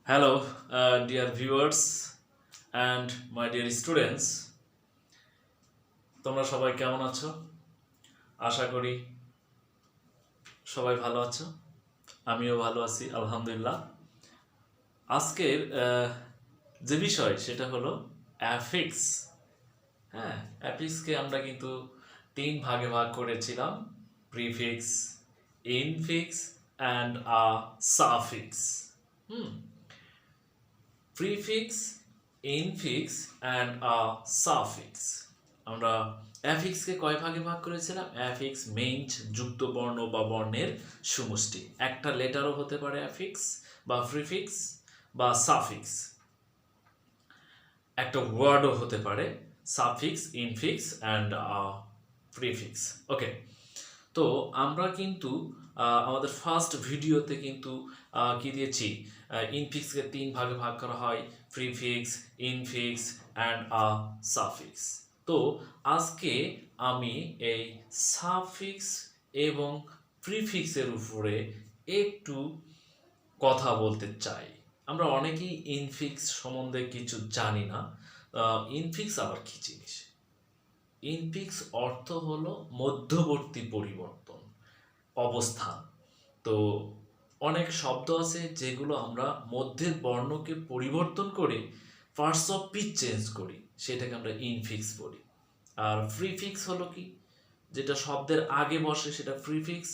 Hello, dear viewers and my dear students. তোমরা সবাই কেমন আছো? আশা করি সবাই ভালো আছো। আমিও ভালো আছি আলহামদুলিল্লাহ। আজকের যে বিষয় সেটা হলো অ্যাফিক্স। হ্যাঁ, অ্যাফিক্সকে আমরা কিন্তু তিন ভাগে ভাগ করেছিলাম: prefix, infix and suffix. Hmm prefix, infix and suffix. আমরা অ্যাফিক্সকে কয় ভাগে ভাগ করেছিলাম? অ্যাফিক্স মেইন যুক্ত বর্ণ বা বর্ণের সমষ্টি। একটা লেটারও হতে পারে অ্যাফিক্স বা প্রিফিক্স বা সাফিক্স। একটা ওয়ার্ডও হতে পারে সাফিক্স, ইনফিক্স অ্যান্ড প্রিফিক্স। ওকে, তো আমরা কিন্তু আমাদের ফার্স্ট ভিডিওতে কিন্তু কি দিয়েছি? ইনফিক্সকে তিন ভাগে ভাগ করা হয়: প্রিফিক্স, ইনফিক্স অ্যান্ড সাফিক্স। তো আজকে আমি এই সাফিক্স এবং প্রিফিক্সের উপরে একটু কথা বলতে চাই। আমরা অনেকেই ইনফিক্স সম্বন্ধে কিছু জানি না। ইনফিক্স আবার কি জিনিস? ইনফিক্স অর্থ হলো মধ্যবর্তী পরিবর্তন, অবস্থান। তো অনেক শব্দ আছে যেগুলো আমরা মধ্যের বর্ণকে পরিবর্তন করে পার্টস অফ স্পিচ চেঞ্জ করি, সেটাকে আমরা ইনফিক্স বলি। আর প্রিফিক্স হলো কি? যেটা শব্দের আগে বসে সেটা প্রিফিক্স,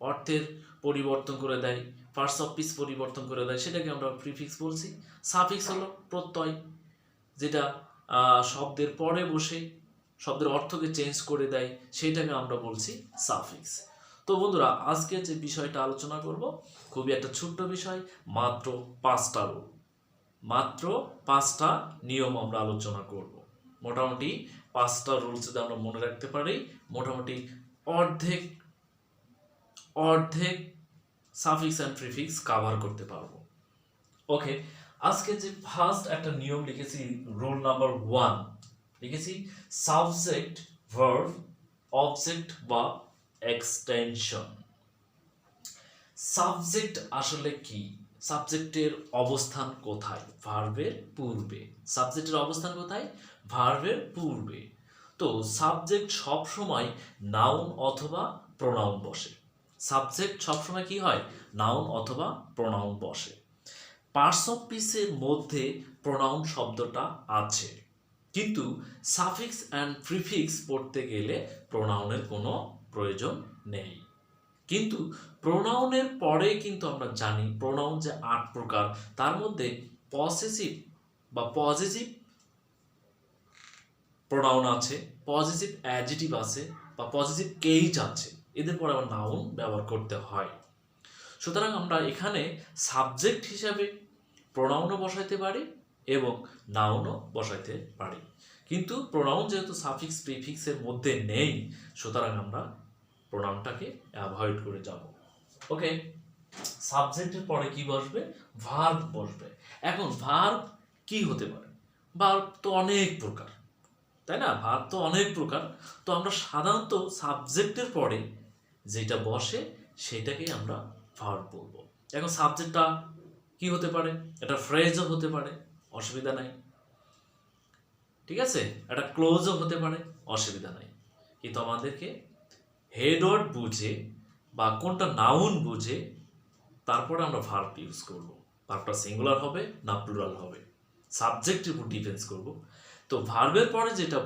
অর্থের পরিবর্তন করে দেয়, পার্টস অফ স্পিচ পরিবর্তন করে দেয়, সেটাকে আমরা প্রিফিক্স বলছি। সাফিক্স হলো প্রত্যয়, যেটা শব্দের পরে বসে শব্দের অর্থকে চেঞ্জ করে দেয়, সেইটাকে আমরা বলছি সাফিক্স। তো বন্ধুরা, আজকে যে বিষয়টা আলোচনা করব খুবই একটা ছোট্ট বিষয়, মাত্র 5টা রুল, মাত্র 5টা নিয়ম আমরা আলোচনা করব। মোটামুটি 5টা রুলস যদি আমরা মনে রাখতে পারি, মোটামুটি অর্ধেক অর্ধেক সাফিক্স অ্যান্ড প্রিফিক্স কাভার করতে পারবো। ওকে, আজকে যে ফার্স্ট একটা নিয়ম লিখেছি, রুল নাম্বার 1 লিখেছি: সাবজেক্ট, ভার্ব, অবজেক্ট বা এক্সটেনশন। সাবজেক্ট আসলে কি? সাবজেক্টের অবস্থান কোথায়? ভার্বের পূর্বে। সাবজেক্টের অবস্থান কোথায়? ভার্বের পূর্বে। তো সাবজেক্ট সবসময় নাউন অথবা প্রোনাউন বসে। সাবজেক্ট সবসময় কি হয়? নাউন অথবা প্রোনাউন বসে। পার্টস অফ স্পিচের মধ্যে প্রোনাউন শব্দটা আছে, কিন্তু সাফিক্স অ্যান্ড প্রিফিক্স পড়তে গেলে প্রোনাউনের কোনো প্রয়োজন নেই। কিন্তু প্রোনাউনের পরে কিন্তু আমরা জানি প্রোনাউন যে 8 প্রকার, তার মধ্যে পসেসিভ বা পজিটিভ প্রোনাউন আছে, পজিটিভ অ্যাডজেটিভ আছে বা পজিটিভ কেইজ আছে, এদের পরে আবার নাউন ব্যবহার করতে হয়। সুতরাং আমরা এখানে সাবজেক্ট হিসাবে প্রোনাউনও বসাইতে পারি এবং নাউনও বসাইতে পারি, কিন্তু প্রোনাউন যেহেতু সাফিক্স প্রিফিক্সের মধ্যে নেই, সুতরাং আমরা প্রোনাউনটাকে অ্যাভয়েড করে যাব। ওকে, সাবজেক্টের পরে কি বসবে? ভার্ব বসবে। এখন ভার্ব কি হতে পারে? ভার্ব তো অনেক প্রকার, তাই না? ভার্ব তো অনেক প্রকার। তো আমরা সাধারণত সাবজেক্টের পরে যেটা বসে সেটাকেই আমরা ভার্ব বলবো। এখন সাবজেক্টটা কি হতে পারে? এটা ফ্রেজও হতে পারে, অসুবিধা নাই, ঠিক আছে? এটা ক্লোজও হতে পারে, অসুবিধা নাই। কিন্তু আমাদেরকে হেড ওয়ার্ড বুঝে বা কোনটা নাউন বুঝে তারপরে আমরা ভার্ব ইউজ করব। ভার্বটা সিঙ্গুলার হবে না প্লুরাল হবে, সাবজেক্টের উপর ডিফেন্স করব। তো ভার্বের পরে যেটা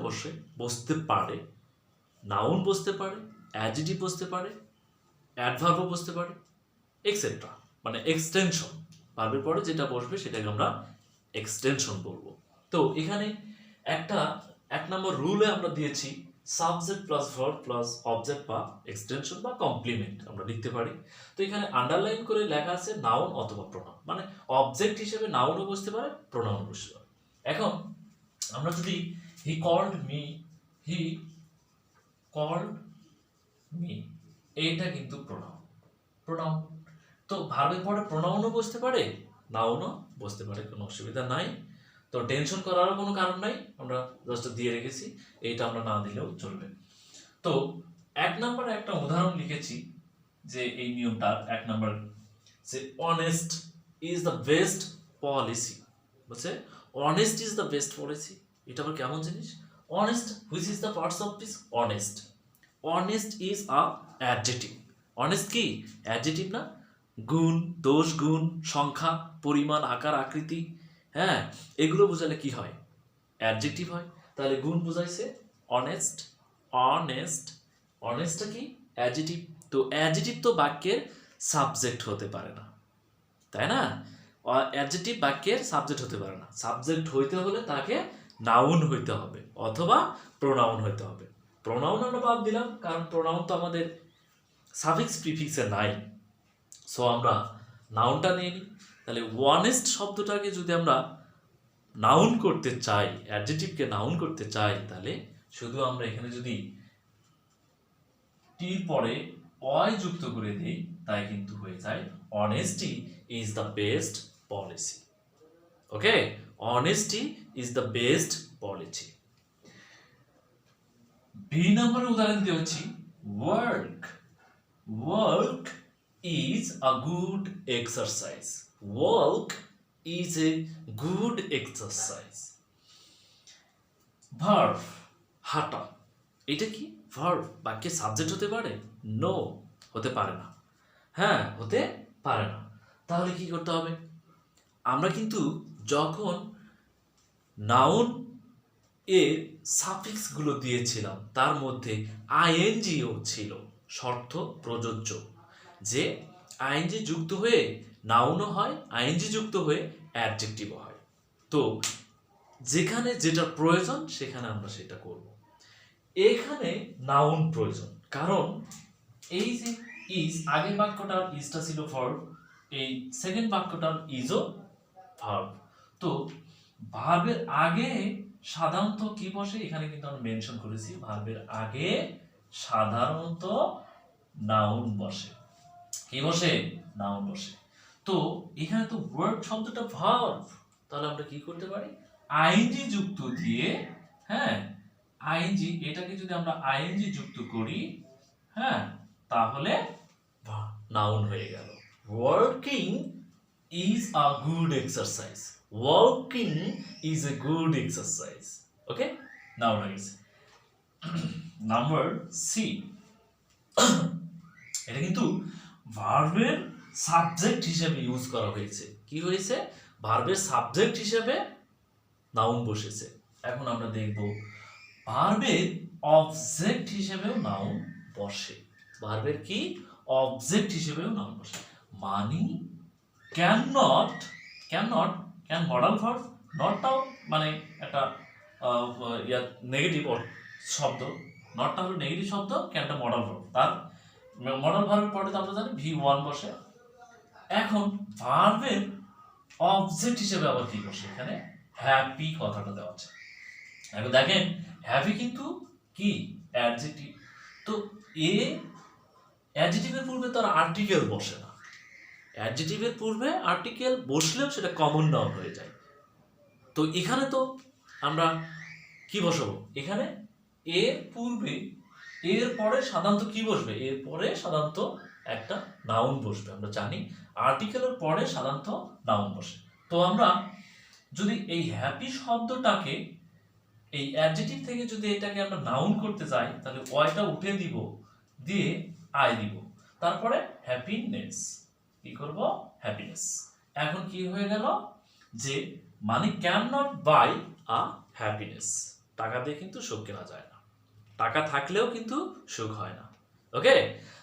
বসতে পারে, নাউন বসতে পারে, অ্যাডজেক্টিভ বসতে পারে, অ্যাডভার্বও বসতে পারে, এক্সেট্রা, মানে এক্সটেনশন। ভার্বের পরে যেটা বসবে সেটাকে আমরা এক্সটেনশন বলবো। তো এখানে একটা 1 নম্বর রুলে আমরা দিয়েছি subject plus verb plus object বা এক্সটেনশন বা কমপ্লিমেন্ট আমরা লিখতে পারি। তো এখানে আন্ডারলাইন করে লেখা আছে নাউন অথবা প্রোনাউন, মানে অবজেক্ট হিসেবে নাউনও বসতে পারে, প্রোনাউনও বসতে পারে। এখন আমরা যদি he called me, he called me, এইটা কিন্তু প্রোনাউন। প্রোনাউন তো ভার্বের পরে প্রোনাউনও বসতে পারে, নাউনও বসতে পারে, কোনো অসুবিধা নাই। তো টেনশন করারও কোনো কারণ নাই, আমরা জাস্ট দিয়ে রেখেছি, এইটা আমরা না দিলেও চলবে। তো 1 নম্বরে একটা উদাহরণ লিখেছি যে এই নিয়মটার 1 নম্বর, যে honest is the best policy, বুঝছে? Honest is the best policy, এটা আবার কেমন জিনিস? Honest, which is the parts of this? Honest, honest is a adjective. Honest কি অ্যাডজেটিভ না? গুণ, দোষ, গুণ, সংখ্যা, পরিমাণ, আকার, আকৃতি, হ্যাঁ, এগুলো বোঝালে কি হয়? অ্যাডজেক্টিভ হয়। তাহলে গুণ বোঝাইছে অনেস্ট, অনেস্ট, অনেস্টটা কি অ্যাডজেটিভ। তো অ্যাডজেটিভ তো বাক্যের সাবজেক্ট হতে পারে না, তাই না? অ্যাডজেক্টিভ বাক্যের সাবজেক্ট হতে পারে না। সাবজেক্ট হইতে হলে তাকে নাউন হইতে হবে অথবা প্রোনাউন হইতে হবে। প্রোনাউন আমরা বাদ দিলাম, কারণ প্রোনাউন তো আমাদের সাফিক্স প্রিফিক্সে নাই। সো আমরা নাউনটা নিয়ে নিই। তাহলে অনেস্ট শব্দটাকে যদি আমরা নাউন করতে চাই, অ্যাডজেক্টিভকে নাউন করতে চাই, তাহলে শুধু আমরা এখানে যদি টির পরে অয় যুক্ত করে দিই, তাই কিন্তু হয়ে যায় honesty is the best policy. Okay, honesty is the best policy. B নম্বরের উদাহরণ দিয়ে হচ্ছে work, work is a good exercise, work is a good exercise. Verb, হাঁটা, এটা কি ভার্ব? বাক্যে সাবজেক্ট হতে পারে? নো, হতে পারে না। হ্যাঁ, হতে পারে না। তাহলে কি করতে হবে? আমরা কিন্তু যখন নাউন এর সাফিক্সগুলো দিয়েছিলাম, তার মধ্যে আইএনজিও ছিল, শর্ত প্রযোজ্য, যে আইএনজি যুক্ত হয়ে নাউনও হয়, আইএনজি যুক্ত হয়ে অ্যাডজেক্টিভও হয়। তো যেখানে যেটা প্রয়োজন সেখানে আমরা সেটা করব। এখানে নাউন প্রয়োজন, কারণ এই যে ইজ, আগের বাক্যটার ইজটা ছিল ভার্ব, এই সেকেন্ড বাক্যটার ইজও ভার্ব। তো ভার্বের আগে সাধারণত কি বসে, এখানে কিন্তু আমরা মেনশন করেছি, ভার্বের আগে সাধারণত নাউন বসে। কি বসে? নাউন বসে। তো এখানে তো ওয়ার্ক শব্দটা ভার্ব, তাহলে আমরা কি করতে পারি? আইএনজি যুক্ত দিয়ে, হ্যাঁ, আইএনজি, এটাকে যদি আমরা আইএনজি যুক্ত করি, হ্যাঁ, তাহলে নাউন হয়ে গেল। Working is a good exercise, working is a good exercise. Okay, noun হয়ে গেছে। নাম্বার সি, এটা কিন্তু ভার্বের সাবজেক্ট হিসেবে ইউজ করা হয়েছে। কি হয়েছে? ভার্বের সাবজেক্ট হিসেবে নাউন বসেছে। এখন আমরা দেখব ভার্বের অবজেক্ট হিসেবেও নাউন বসে। ভার্বের কি? অবজেক্ট হিসেবেও নাউন বসে। মানি, can not, can not, can modal verb, নটটাও মানে একটা নেগেটিভ শব্দ, নটটা হলো নেগেটিভ শব্দ, ক্যানটা মডাল ভার্ব। তার মডাল ভার্বের পরে তো আমরা জানি V1 বসে। এখন ভার্বের অবজেক্ট হিসেবে আবার কি বসে? এখানে হ্যাপি কথাটা দেওয়া আছে। এখন দেখেন হ্যাপি কিন্তু কি অ্যাডজেক্টিভ। তো এ অ্যাডজেক্টিভের পূর্বে তার আর্টিকেল বসে না। অ্যাডজেক্টিভের পূর্বে আর্টিকেল বসলেও সেটা কমন নাউন হয়ে যায়। তো এখানে তো আমরা কি বসাবো? এখানে এর পূর্বে, এর পরে সাধারণত কি বসবে? এর পরে সাধারণত একটা নাউন বসবে। আমরা জানি আর্টিকেলের পরে সাধারণত নাউন বসে। তো আমরা যদি এই হ্যাপি শব্দটাকে এই অ্যাডজেক্টিভ থেকে যদি এটাকে আমরা নাউন করতে যাই, তাহলে ওয়াইটা উঠে দিব, দিয়ে আই দিব, তারপরে হ্যাপিনেস। কি করব? হ্যাপিনেস। এখন কি হয়ে গেল? যে money can not buy a happiness. টাকা দিয়ে কিন্তু সুখ কেনা যায় না, টাকা থাকলেও কিন্তু সুখ হয় না। ওকে,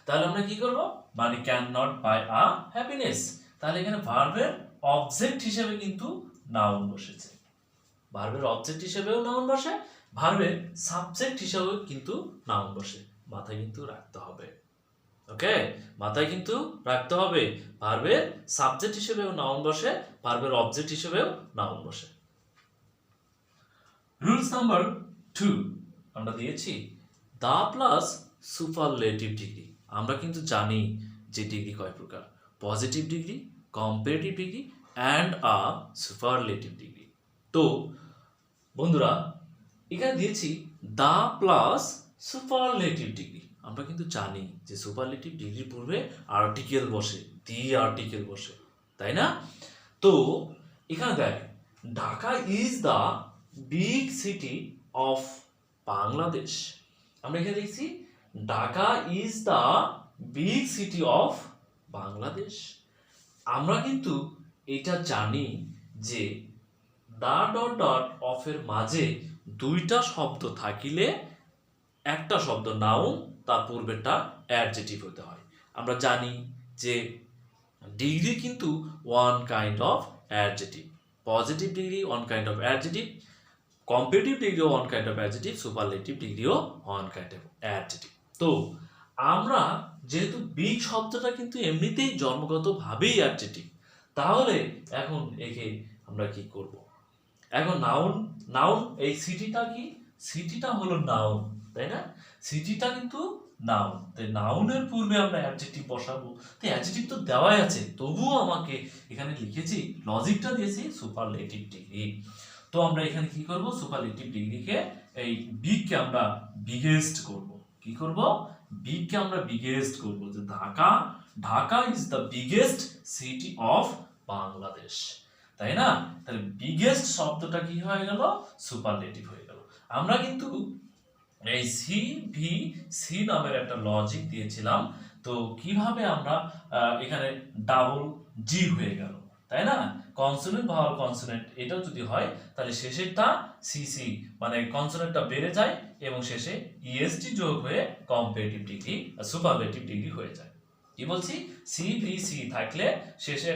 তাহলে আমরা কি করব? Money can not buy a happiness. তাহলে এখানে ভার্বের অবজেক্ট হিসেবে কিন্তু নাউন বসেছে। ভার্বের অবজেক্ট হিসেবেও নাউন বসে, ভার্বের সাবজেক্ট হিসেবেও কিন্তু নাউন বসে। মাথায় কিন্তু রাখতে হবে। ওকে, মাথায় কিন্তু রাখতে হবে, ভার্বের সাবজেক্ট হিসেবেও নাউন বসে, ভার্বের অবজেক্ট হিসেবেও নাউন বসে। রুলস নাম্বার 2 আমরা দিয়েছি দা প্লাস সুপারলেটিভ ডিগ্রি। আমরা কিন্তু জানি যে ডিগ্রি কয় প্রকার: positive degree, comparative degree and a superlative degree. তো বন্ধুরা, এখানে দিয়েছি দা প্লাস সুপারলেটিভ ডিগ্রি। আমরা কিন্তু জানি যে সুপারলেটিভ ডিগ্রির পূর্বে আর্টিকেল বসে, দি আর্টিকেল বসে, তাই না? তো এখানে দেখ, Dhaka is the big city of Bangladesh. আমরা এখানে দেখছি Dhaka is the big city of Bangladesh. আমরা কিন্তু এটা জানি যে দা ডট ডট অফ এর মাঝে দুইটা শব্দ থাকিলে একটা শব্দ নাউন, তার পূর্বেরটা অ্যাডজেটিভ হতে হয়। আমরা জানি যে ডিগ্রি কিন্তু one kind of adjective, positive degree one kind of adjective, comparative ডিগ্রিও one kind of adjective, superlative ডিগ্রিও ওয়ান কাইন্ড অফ অ্যাডজেটিভ। তো আমরা যেহেতু বিগ শব্দটা কিন্তু এমনিতেই জন্মগতভাবেই অ্যাডজেটিভ, তাহলে এখন একে আমরা কি করব? এখন নাউন এই সিটিটা কি? সিটিটা হলো নাউন, তাই না? সিটিটা কিন্তু নাউন, তাই নাউনের পূর্বে আমরা অ্যাডজেক্টিভ বসাবো। তো অ্যাডজেক্টিভ তো দেওয়াই আছে, তবুও আমাকে এখানে লিখেছি, লজিকটা দিয়েছি সুপারলেটিভ ডিগ্রি। তো আমরা এখানে কি করব? সুপারলেটিভ ডিগ্রিকে, এই বিগকে আমরা বিগেস্ট করব। কি করব? বিগকে আমরা বিগেস্ট করব, যে Dhaka is the biggest city of Bangladesh, তাই না? তাহলে বিগেস্ট শব্দটা কি হয়ে গেল? সুপারলেটিভ হয়ে গেল। আমরা কিন্তু এই সি নামের একটা লজিক দিয়েছিলাম। তো কিভাবে আমরা এখানে ডাবল জি হয়ে গেল, তাই না? কনসোনেন্ট ভাওয়াল কনসোনেন্ট এটাও যদি হয়, তাহলে শেষেরটা সিসি মানে কনসোনেন্টটা বেড়ে যায় এবং শেষে ইএসটি যোগ হয়ে কম্পারেটিভ ডিগ্রি সুপারলেটিভ ডিগ্রি হয়ে যায়। কি বলছি? সি থাকলে শেষে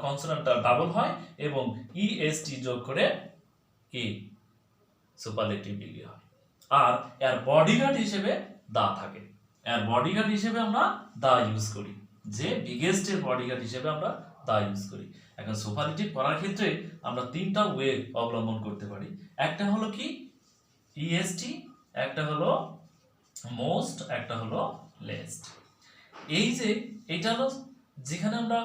কনসোনেন্টটা ডাবল হয় এবং ইএসটি যোগ করে কি সুপারলেটিভ ডিগ্রি হয়। আর এর বডিগার্ড হিসেবে দা থাকে, এর বডিগার্ড হিসেবে আমরা দা ইউজ করি, যে বিগেস্ট এর বডিগার্ড হিসেবে আমরা দা ইউজ করি। এখন সুপারলেটিভ করার ক্ষেত্রে আমরা তিনটা ওয়ে অবলম্বন করতে পারি। একটা হলো কি ইএসটি, একটা হলো মোস্ট, একটা হলো লেস্ট। এই যে এটা হলো যেখানে আমরা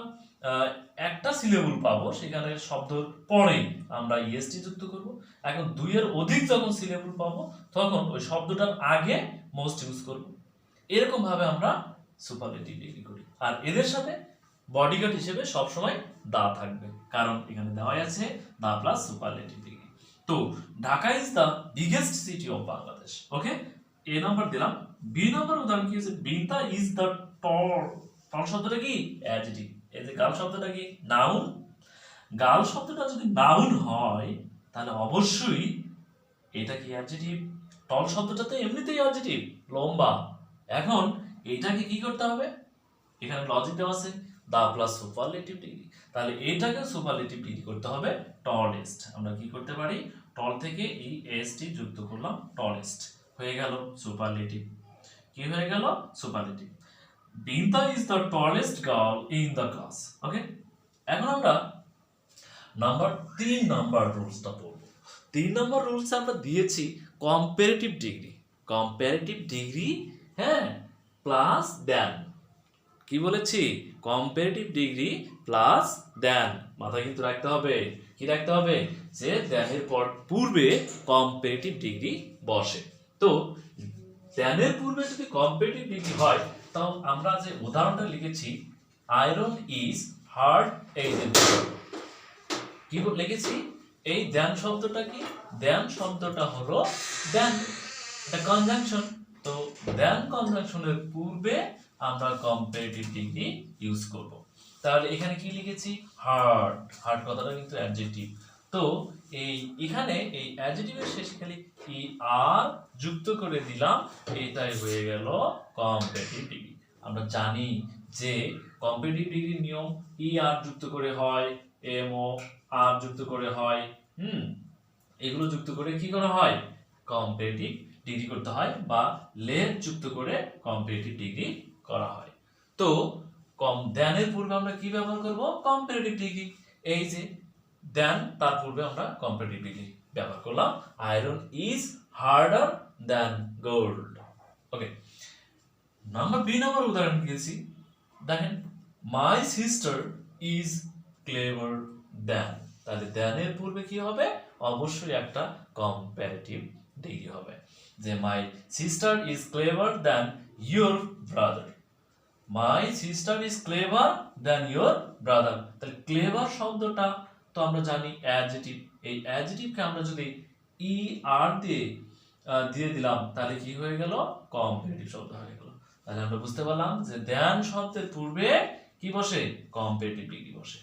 একটা সিলেবল পাবো, সেখানে শব্দ পরে আমরা ইএসটি যুক্ত করব। এখন দুইয়ের অধিক যখন সিলেবল পাবো, তখন ওই শব্দটার আগে মোস্ট ইউজ করব। এরকম ভাবে আমরা সুপারলেটিভ ডিগ্রি করি। আর এদের সাথে বডিগার্ড হিসেবে সবসময় দা থাকবে, কারণ এখানে দেওয়াই আছে দা প্লাস সুপারলেটিভ ডিগ্রি। তো Dhaka is the biggest city of Bangladesh. Okay, A number দিলাম। বি নাম্বার উদাহরণ কি হচ্ছে? বিনতা ইজ দ্য টল। টল শব্দটা কি? অ্যাডজেক্টিভ। এই যে গাল শব্দটা কি? নাউন। গাল শব্দটা যদি নাউন হয়, তাহলে অবশ্যই এটা কি অ্যাডজেক্টিভ। টল শব্দটা তো এমনিতেই অ্যাডজেক্টিভ, লম্বা। এখন এটাকে কি করতে হবে? এখানে লজিক দেওয়া আছে দা প্লাস সুপারলেটিভ ডিগ্রি, তাহলে এটাকে সুপারলেটিভ ডিগ্রি করতে হবে টলেস্ট। আমরা কি করতে পারি? টল থেকে এই এসটি যুক্ত করলাম, টলেস্ট হয়ে গেল সুপারলেটিভ। কি হয়ে গেল? Superlative. Binota is the tallest girl in the class. Okay, এখন আমরা তিন নাম্বার রুলসটা পড়ব। 3 নম্বর রুলস আমরা দিয়েছি কম্পারেটিভ ডিগ্রি। কম্পারেটিভ ডিগ্রি, হ্যাঁ, প্লাস দেন। কি বলেছি? কম্পারেটিভ ডিগ্রি প্লাস দেন। মাথায় কিন্তু রাখতে হবে, কি রাখতে হবে? যে দেনের পূর্বে কম্পারেটিভ ডিগ্রি বসে। তো দেনের পূর্বে যদি কম্পারেটিভ ডিগ্রি হয়, তাও আমরা যে উদাহরণটা লিখেছি, আয়রন ইজ হার্ড, এই যে কি লিখেছি? এই দেন শব্দটা কি? দেন শব্দটা হলো দেন, এটা কনজাংশন। তো দেন কনজাংশনের পূর্বে আমরা কম্পারেটিভ ডিগ্রি ইউজ করব। তাহলে এখানে কি লিখেছি? হার্ড। হার্ড কথাটা কিন্তু অ্যাডজেক্টিভ। তো এখানে এই অ্যাডজেক্টিভের শেষে খালি ই আর যুক্ত করে দিলাম, এটাই হয়ে গেল কম্পারেটিভ ডিগ্রি। আমরা জানি যে কম্পারেটিভ ডিগ্রির নিয়ম ই আর যুক্ত করে হয়, এম ও আর যুক্ত করে হয়, এগুলো যুক্ত করে কি করা হয়? কম্পারেটিভ ডিগ্রি করতে হয়, বা লেস যুক্ত করে কম্পারেটিভ ডিগ্রি করা হয়। তো দেনের পূর্বে আমরা কি ব্যবহার করব? Comparative degree. এই যে দেন, তার পূর্বে আমরা কম্পারেটিভ ডিগ্রি ব্যবহার করলাম। Iron is harder than gold. Okay, B number উদাহরণ দিয়েছি। দেখেন, my sister is clever than. তাহলে দেনের পূর্বে কি হবে? অবশ্যই একটা কম্পারেটিভ ডিগ্রি হবে, যে মাই sister is clever than your brother. My sister is clever than your brother. তাহলে ক্লেভার শব্দটা তো আমরা জানি অ্যাডজেটিভ, এই অ্যাডজেটিভকে আমরা যদি ই আর দিয়ে দিয়ে দিলাম তাহলে কি হয়ে গেল, কম্পারেটিভ শব্দ হয়ে গেল। তাহলে আমরা বুঝতে পারলাম যে দেন শব্দের পূর্বে কি বসে, কম্পারেটিভ ডিগ্রি বসে।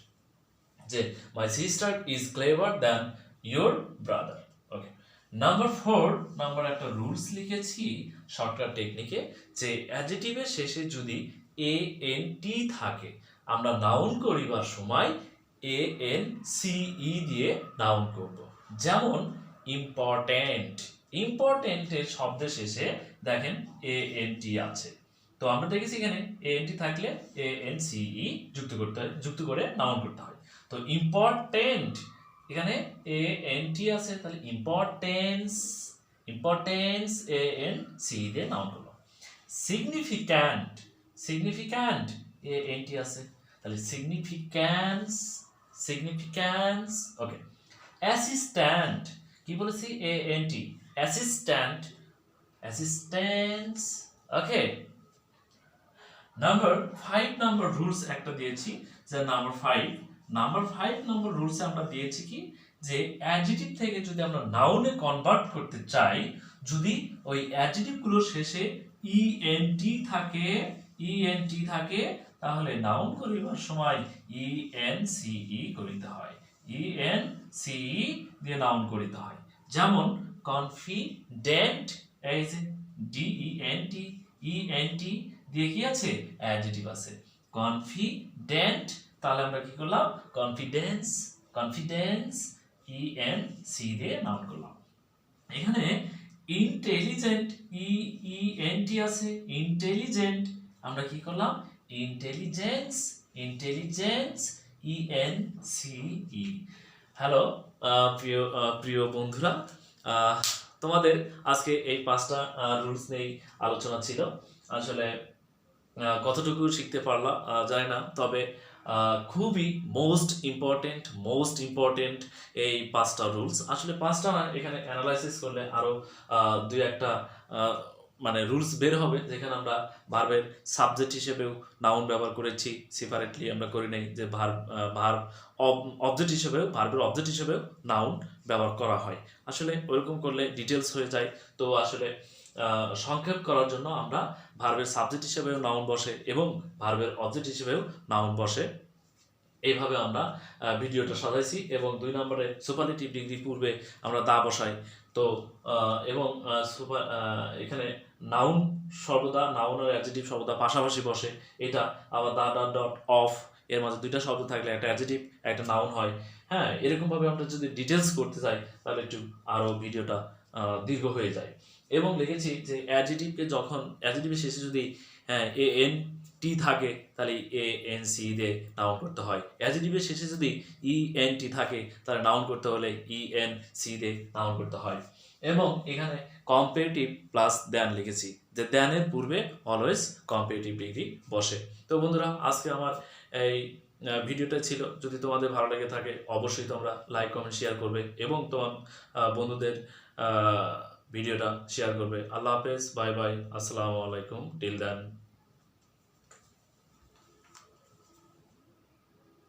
যে মাই sister is clever than your brother. Okay, number 4 number একটা রুলস লিখেছি শর্টকাট টেকনিকে, যে অ্যাডজেটিভের শেষে যদি এ এন টি থাকে আমরা নাউন করিবার সময় এ এন সি ই দিয়ে নাউন করব। যেমন ইম্পর্ট্যান্ট, ইম্পর্ট্যান্টের শব্দের শেষে দেখেন এ এন টি আছে, তো আমরা দেখেছি এখানে এ এন টি থাকলে এ এন সি ই যুক্ত করে নাউন করতে হয়। তো ইম্পর্টেন্ট এখানে এ এন টি আছে, তাহলে importance, importance A N C দিয়ে নাউন করলাম। Significant, significant A N T আছে, তাহলে সিগনিফিক্যান্স, সিগনিফিক্যান্স। ওকে, অ্যাসিস্ট্যান্ট কি বলেছি, A N T, assistant, assistance. Okay, number 5 number rules একটা দিয়েছি, যে নাম্বার 5 নাম্বার রুলসে আমরা দিয়েছি কি, যে অ্যাডজেটিভ থেকে যদি আমরা নাউনে কনভার্ট করতে চাই, যদি ওই অ্যাডজেটিভ গুলোর শেষে ইএনটি থাকে, ইএনটি থাকে, তাহলে নাউন করিবার সময় ইএনসিই করিতে হয়, ইএনসিই দিয়ে নাউন করিতে হয়। যেমন কনফিডেন্ট, এই যে ডিইএনটি, ইএনটি দিয়ে কি আছে, অ্যাডজেটিভ আছে। কনফিডেন্ট, তাহলে আমরা কি করলাম, কনফিডেন্স, কনফিডেন্স ইএন সি দিয়ে নাউন করলাম। এখানে ইন্টেলিজেন্ট, ইএনটি আছে, ইন্টেলিজেন্ট, আমরা কি করলাম, intelligence, intelligence E N C E. Hello প্রিয় বন্ধুরা, তোমাদের আজকে এই 5টা রুলস নিয়ে আলোচনা ছিল। আসলে কতটুকু শিখতে পারলাম জানি না, তবে খুবই মোস্ট ইম্পর্টেন্ট এই 5টা রুলস। আসলে 5টা না, এখানে অ্যানালাইসিস করলে আরো 2-1টা মানে রুলস বের হবে, যেখানে আমরা ভার্বের সাবজেক্ট হিসেবেও নাউন ব্যবহার করেছি, সেপারেটলি আমরা করি নাই, যে ভার্বের অবজেক্ট হিসেবেও নাউন ব্যবহার করা হয়। আসলে ওইরকম করলে ডিটেলস হয়ে যায়, তো আসলে সংক্ষেপ করার জন্য আমরা ভার্বের সাবজেক্ট হিসেবেও নাউন বসে এবং ভার্বের অবজেক্ট হিসেবেও নাউন বসে, এইভাবে আমরা ভিডিওটা সাজাইছি। এবং 2 নম্বরে সুপারলেটিভ ডিগ্রি পূর্বে আমরা দা বসাই, তো এবং এখানে নাউন সর্বদা, নাউন আর অ্যাডজেক্টিভ সর্বদা পাশাপাশি বসে। এটা আবার দা ডট ডট অফ, এর মাঝে 2টা শব্দ থাকলে একটা অ্যাডজেক্টিভ একটা নাউন হয়। হ্যাঁ, এরকমভাবে আমরা যদি ডিটেলস করতে চাই তাহলে একটু আরও ভিডিওটা দীর্ঘ হয়ে যায়। এবং লিখেছি যে অ্যাডজেক্টিভকে যখন অ্যাডজেক্টিভের শেষে যদি এ এন টি থাকে তাহলে এ এন সি দিয়ে নাউন করতে হয়। অ্যাডজেক্টিভের শেষে যদি ই এন টি থাকে তাহলে নাউন করতে হলে ই এন সি দিয়ে নাউন করতে হয়। এবং এখানে কম্পারেটিভ প্লাস দ্যান লিখেছি, যে দ্যানের পূর্বে অলওয়েজ কম্পারেটিভ ডিগ্রি বসে। তো বন্ধুরা, আজকে আমার এই ভিডিওটা ছিল। যদি তোমাদের ভালো লেগে থাকে অবশ্যই তোমরা লাইক, কমেন্ট, শেয়ার করবে এবং তোমার বন্ধুদের ভিডিওটা শেয়ার করবে। আল্লাহ হাফেজ, বাই বাই, আসসালামু আলাইকুম, টিল দেন।